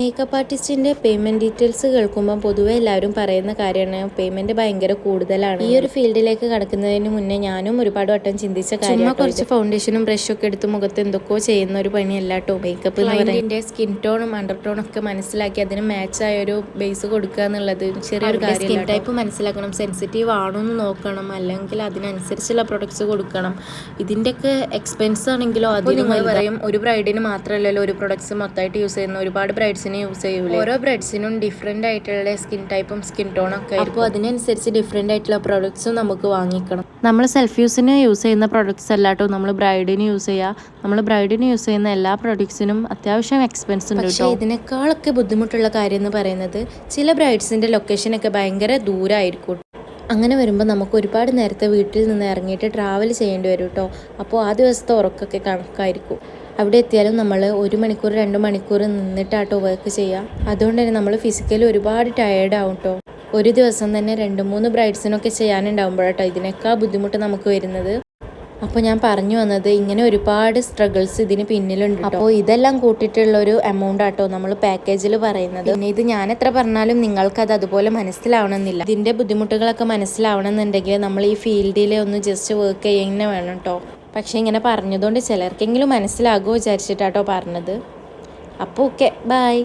Makeup ആർട്ടിസ്റ്റിൻ്റെ payment details കേൾക്കുമ്പോൾ പൊതുവെ എല്ലാവരും പറയുന്ന കാര്യമാണ് പേയ്മെൻറ്റ് ഭയങ്കര കൂടുതലാണ്. ഈ ഒരു ഫീൽഡിലേക്ക് കടക്കുന്നതിന് മുന്നേ ഞാനും ഒരുപാട് വട്ടം ചിന്തിച്ച കാര്യം കുറച്ച് ഫൗണ്ടേഷനും ബ്രഷും ഒക്കെ എടുത്ത് മുഖത്ത് എന്തൊക്കെയോ ചെയ്യുന്ന ഒരു പണിയല്ല കേട്ടോ മേക്കപ്പ് എന്ന് പറയുന്നത്. സ്കിൻ ടോണും അണ്ടർ ടോണും ഒക്കെ മനസ്സിലാക്കി അതിന് മാച്ചായ ഒരു ബേസ് കൊടുക്കുക എന്നുള്ളത് ചെറിയൊരു കാര്യം. സ്കിൻ ടൈപ്പ് മനസ്സിലാക്കണം, സെൻസിറ്റീവ് ആണോ എന്ന് നോക്കണം, അല്ലെങ്കിൽ അതിനനുസരിച്ചുള്ള പ്രൊഡക്ട്സ് കൊടുക്കണം. ഇതിൻ്റെയൊക്കെ എക്സ്പെൻസ് ആണെങ്കിലോ അത് നിങ്ങൾ പറയും ഒരു ബ്രൈഡിന് മാത്രമല്ലല്ലോ ഒരു പ്രൊഡക്ട്സ് മൊത്തമായിട്ട് യൂസ് ചെയ്യുന്ന, ഒരുപാട് ബ്രൈഡ്സിന് യൂസ് ചെയ്യൂലേ. ഓരോ ബ്രൈഡ്സിനും ഡിഫറെൻ്റ് ആയിട്ടുള്ള സ്കിൻ ടൈപ്പും സ്കിൻ ടോണും ഒക്കെ, അപ്പോൾ അതിനനുസരിച്ച് ഡിഫറെൻ്റ് ആയിട്ടുള്ള പ്രൊഡക്ട്സും നമുക്ക് വാങ്ങിക്കണം. നമ്മൾ സെൽഫ് യൂസിന് യൂസ് ചെയ്യുന്ന പ്രൊഡക്ട്സ് അല്ലാട്ടോ നമ്മൾ ബ്രൈഡിന് യൂസ് ചെയ്യുക. നമ്മൾ ബ്രൈഡിന് യൂസ് ചെയ്യുന്ന എല്ലാ പ്രൊഡക്ട്സിനും അത്യാവശ്യം എക്സ്പെൻസ് ഉണ്ട്. പക്ഷേ ഇതിനേക്കാളൊക്കെ ബുദ്ധിമുട്ടുള്ള കാര്യം എന്ന് പറയുന്നത് ചില ബ്രൈഡ്സിൻ്റെ ലൊക്കേഷനൊക്കെ ഭയങ്കര ദൂരമായിരിക്കും. അങ്ങനെ വരുമ്പോൾ നമുക്ക് ഒരുപാട് നേരത്തെ വീട്ടിൽ നിന്ന് ഇറങ്ങിയിട്ട് ട്രാവൽ ചെയ്യേണ്ടി വരും കേട്ടോ. അപ്പോൾ ആ ദിവസത്തെ ഉറക്കമൊക്കെ കണക്കായിരിക്കും. അവിടെ എത്തിയാലും നമ്മൾ 1 മണിക്കൂർ 2 മണിക്കൂർ നിന്നിട്ടാട്ടോ വർക്ക് ചെയ്യുക. അതുകൊണ്ട് തന്നെ നമ്മൾ ഫിസിക്കലി ഒരുപാട് ടയേർഡ് ആവും കേട്ടോ. ഒരു ദിവസം തന്നെ 2-3 ബ്രൈഡ്സിനൊക്കെ ചെയ്യാനുണ്ടാകുമ്പോഴാട്ടോ ഇതിനേക്കാൾ ബുദ്ധിമുട്ട് നമുക്ക് വരുന്നത്. അപ്പോൾ ഞാൻ പറഞ്ഞു വന്നത് ഇങ്ങനെ ഒരുപാട് സ്ട്രഗിൾസ് ഇതിന് പിന്നിലുണ്ട്. അപ്പോൾ ഇതെല്ലാം കൂട്ടിയിട്ടുള്ളൊരു എമൗണ്ട് ആട്ടോ നമ്മൾ പാക്കേജിൽ പറയുന്നത്. പിന്നെ ഇത് ഞാൻ എത്ര പറഞ്ഞാലും നിങ്ങൾക്കത് അതുപോലെ മനസ്സിലാവണമെന്നില്ല. ഇതിൻ്റെ ബുദ്ധിമുട്ടുകളൊക്കെ മനസ്സിലാവണമെന്നുണ്ടെങ്കിൽ നമ്മൾ ഈ ഫീൽഡിൽ ഒന്ന് ജസ്റ്റ് വർക്ക് ചെയ്യുന്ന വേണം കേട്ടോ. പക്ഷേ ഇങ്ങനെ പറഞ്ഞതുകൊണ്ട് ചിലർക്കെങ്കിലും മനസ്സിലാകുമോ വിചാരിച്ചിട്ടാട്ടോ പറഞ്ഞത്. അപ്പോൾ ഓക്കെ, ബൈ.